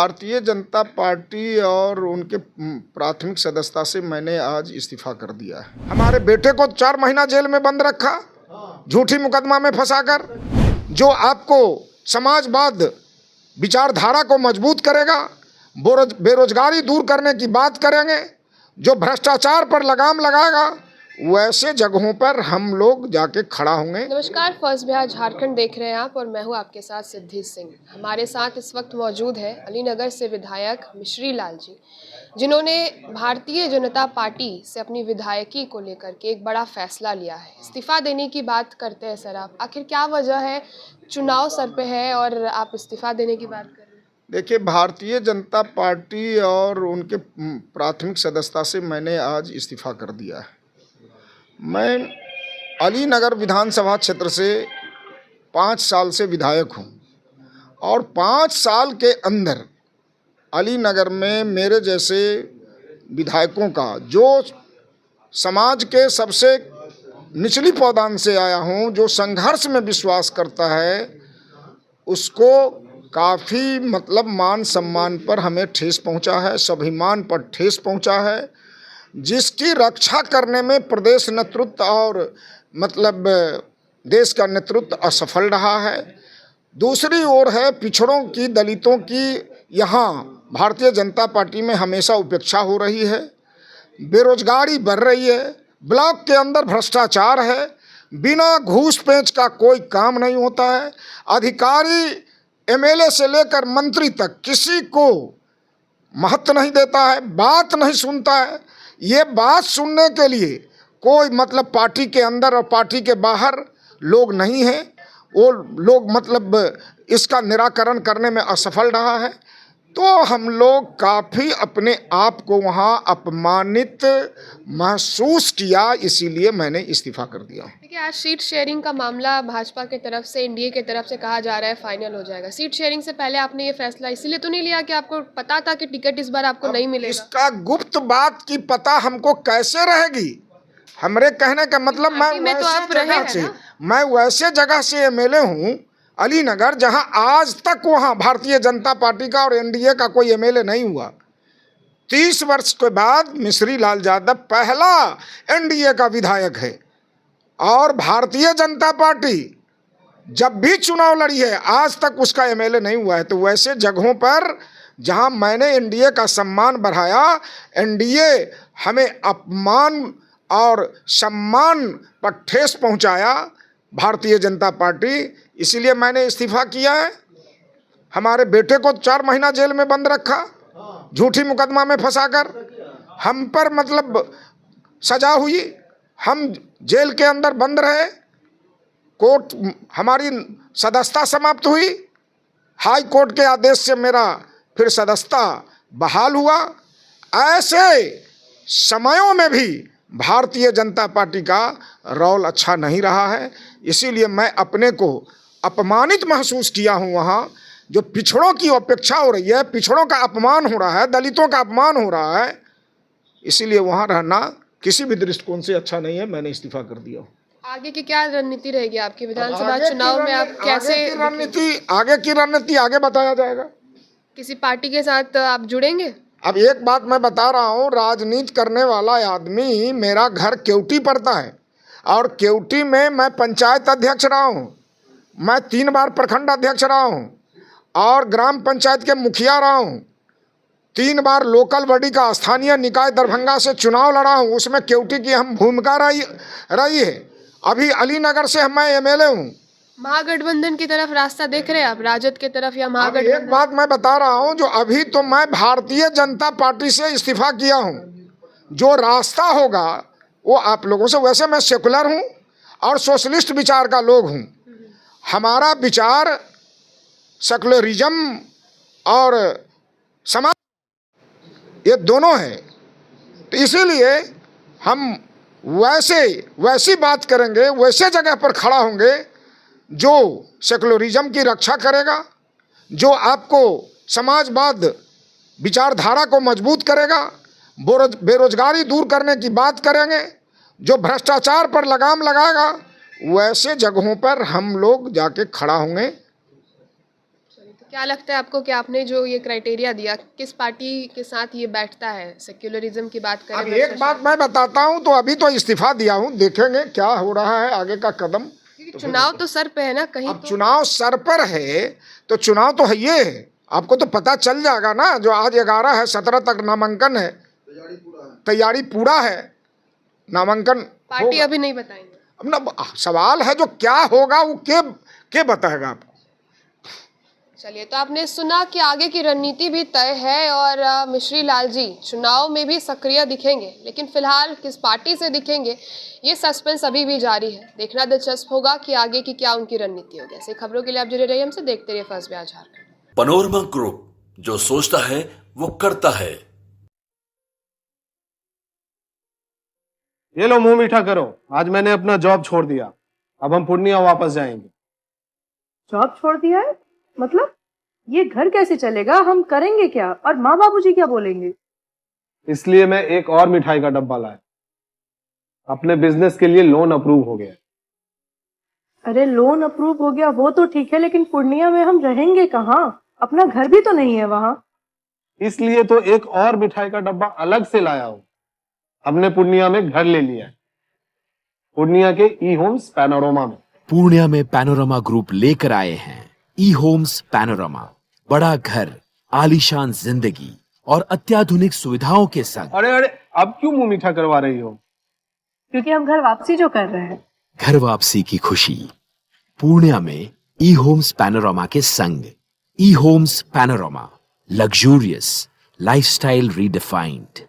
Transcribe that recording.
Bharatiya Janata party और उनके प्राथमिक सदस्यता से मैंने आज इस्तीफा कर दिया है। हमारे बेटे को 4 महीना जेल में बंद रखा, झूठी मुकदमा में फंसाकर। जो आपको समाजवाद विचारधारा को मजबूत करेगा, बेरोजगारी दूर करने की बात करेंगे, जो भ्रष्टाचार पर लगाम लगाएगा, वैसे जगहों पर हम लोग जाके खड़ा होंगे। नमस्कार, फर्स्ट बिहार झारखंड देख रहे हैं आप और मैं हूं आपके साथ सिद्धि सिंह। हमारे साथ इस वक्त मौजूद है अलीनगर से विधायक मिश्री लाल जी, जिन्होंने भारतीय जनता पार्टी से अपनी विधायकी को लेकर के एक बड़ा फैसला लिया है। इस्तीफा देने की बात करते हैं सर आप, आखिर क्या वजह है? चुनाव सर पे है और आप इस्तीफा देने की बात कर रहे हैं। देखिए, भारतीय जनता पार्टी और उनके प्राथमिक सदस्यता से मैंने आज इस्तीफा कर दिया है। मैं अलीनगर विधानसभा क्षेत्र से 5 साल से विधायक हूं और 5 साल के अंदर अलीनगर में मेरे जैसे विधायकों का, जो समाज के सबसे निचली पौदान से आया हूं, जो संघर्ष में विश्वास करता है, उसको काफ़ी मान सम्मान पर हमें ठेस पहुंचा है, स्वाभिमान पर ठेस पहुंचा है, जिसकी रक्षा करने में प्रदेश नेतृत्व और देश का नेतृत्व असफल रहा है। दूसरी ओर है पिछड़ों की, दलितों की यहाँ भारतीय जनता पार्टी में हमेशा उपेक्षा हो रही है, बेरोजगारी बढ़ रही है, ब्लॉक के अंदर भ्रष्टाचार है, बिना घूस पेंच का कोई काम नहीं होता है, अधिकारी एमएलए से लेकर मंत्री तक किसी को महत्व नहीं देता है, बात नहीं सुनता है। ये बात सुनने के लिए कोई पार्टी के अंदर और पार्टी के बाहर लोग नहीं हैं। वो लोग इसका निराकरण करने में असफल रहा है। तो हम लोग काफ़ी अपने आप को वहाँ अपमानित महसूस किया, इसीलिए मैंने इस्तीफा कर दिया। देखिए, आज सीट शेयरिंग का मामला भाजपा के तरफ से, एनडीए के तरफ से कहा जा रहा है फाइनल हो जाएगा। सीट शेयरिंग से पहले आपने ये फैसला इसलिए तो नहीं लिया कि आपको पता था कि टिकट इस बार आपको नहीं मिलेगा? इसका गुप्त बात की पता हमको कैसे रहेगी? हमरे कहने का मतलब मैं वैसे जगह से एमएलए हूँ अलीनगर, जहां आज तक वहां भारतीय जनता पार्टी का और एनडीए का कोई एमएलए नहीं हुआ। 30 वर्ष के बाद मिश्री लाल यादव पहला एनडीए का विधायक है और भारतीय जनता पार्टी जब भी चुनाव लड़ी है आज तक उसका एमएलए नहीं हुआ है। तो वैसे जगहों पर जहां मैंने एनडीए का सम्मान बढ़ाया, एनडीए हमें अपमान और सम्मान पर ठेस पहुंचाया, भारतीय जनता पार्टी, इसीलिए मैंने इस्तीफा किया है। हमारे बेटे को 4 महीना जेल में बंद रखा, झूठी मुकदमा में फंसाकर। हम पर सजा हुई, हम जेल के अंदर बंद रहे, कोर्ट हमारी सदस्यता समाप्त हुई, हाई कोर्ट के आदेश से मेरा फिर सदस्यता बहाल हुआ। ऐसे समयों में भी भारतीय जनता पार्टी का रोल अच्छा नहीं रहा है, इसीलिए मैं अपने को अपमानित महसूस किया हूँ। वहाँ जो पिछड़ों की अपेक्षा हो रही है, पिछड़ों का अपमान हो रहा है, दलितों का अपमान हो रहा है, इसीलिए वहाँ रहना किसी भी दृष्टिकोण से अच्छा नहीं है। मैंने इस्तीफा कर दिया। आगे की क्या रणनीति रहेगी आपकी? विधानसभा चुनाव में आप कैसे आगे की रणनीति आगे बताया जाएगा। किसी पार्टी के साथ आप जुड़ेंगे? अब एक बात मैं बता रहा हूँ, राजनीति करने वाला आदमी, मेरा घर केवटी पड़ता है और केवटी में मैं पंचायत अध्यक्ष रहा हूँ, मैं 3 बार प्रखंड अध्यक्ष रहा हूँ और ग्राम पंचायत के मुखिया रहा हूँ, 3 बार लोकल बॉडी का स्थानीय निकाय दरभंगा से चुनाव लड़ा हूँ, उसमें केवटी की हम भूमिका रही है। अभी अलीनगर से मैं एमएलए हूँ। महागठबंधन की तरफ रास्ता देख रहे हैं आप, राजद की तरफ या महागठबंधन? एक बात मैं बता रहा हूँ, जो अभी तो मैं भारतीय जनता पार्टी से इस्तीफा किया हूँ, जो रास्ता होगा वो आप लोगों से। वैसे मैं सेकुलर हूँ और सोशलिस्ट विचार का लोग हूँ, हमारा विचार सेकुलरिज्म और समाज ये दोनों है। तो इसीलिए हम वैसी बात करेंगे, वैसे जगह पर खड़ा होंगे जो सेकुलरिज्म की रक्षा करेगा, जो आपको समाजवाद विचारधारा को मजबूत करेगा, बेरोजगारी दूर करने की बात करेंगे, जो भ्रष्टाचार पर लगाम लगाएगा, वैसे जगहों पर हम लोग जाके खड़ा होंगे। क्या लगता है आपको कि आपने जो ये क्राइटेरिया दिया, किस पार्टी के साथ ये बैठता है? सेक्युलरिज्म की बात करें, अब एक बात मैं बताता हूँ, तो अभी तो इस्तीफा दिया हूँ, देखेंगे क्या हो रहा है आगे का कदम। क्योंकि चुनाव तो सर पे है ना कहीं। अब चुनाव सर पर है तो चुनाव तो है, ये है आपको तो पता चल जाएगा ना। जो आज 11 है, 17 तक नामांकन है, तैयारी पूरा है, नामांकन पार्टी अभी नहीं बताएंगे। अब ना सवाल है जो क्या होगा वो के बताएगा आपको। चलिए, तो आपने सुना कि आगे की रणनीति भी तय है और मिश्री लाल जी चुनाव में भी सक्रिय दिखेंगे, लेकिन फिलहाल किस पार्टी से दिखेंगे ये सस्पेंस अभी भी जारी है। देखना दिलचस्प होगा कि आगे की क्या उनकी रणनीति होगी। ऐसे खबरों के लिए आप जुड़े रहिए हमसे, देखते रहिए first Bihar Jharkhand. Panorama group, जो सोचता है वो करता है। ये लो मुंह मीठा करो, आज मैंने अपना जॉब छोड़ दिया, अब हम पूर्णिया वापस जाएंगे। जॉब छोड़ दिया है? मतलब ये घर कैसे चलेगा? हम करेंगे क्या? और माँ बाबूजी क्या बोलेंगे? इसलिए मैं एक और मिठाई का डब्बा लाया। अपने बिजनेस के लिए लोन अप्रूव हो गया। अरे लोन अप्रूव हो गया वो तो ठीक है, लेकिन पूर्णिया में हम रहेंगे कहाँ? अपना घर भी तो नहीं है वहाँ। इसलिए तो एक और मिठाई का डब्बा अलग से लाया हूँ। हमने पूर्णिया में घर ले लिया है, पूर्णिया के ई होम्स पैनोरमा में। पूर्णिया में पैनोरमा ग्रुप लेकर आए हैं ई होम्स पैनोरमा। बड़ा घर, आलीशान जिंदगी और अत्याधुनिक सुविधाओं के संग। अरे अरे, अब क्यों मुंह मीठा करवा रही हो? क्योंकि हम घर वापसी जो कर रहे हैं। घर वापसी की खुशी पूर्णिया में ई होम्स पैनोरमा के संग। E Homes Panorama, luxurious lifestyle redefined.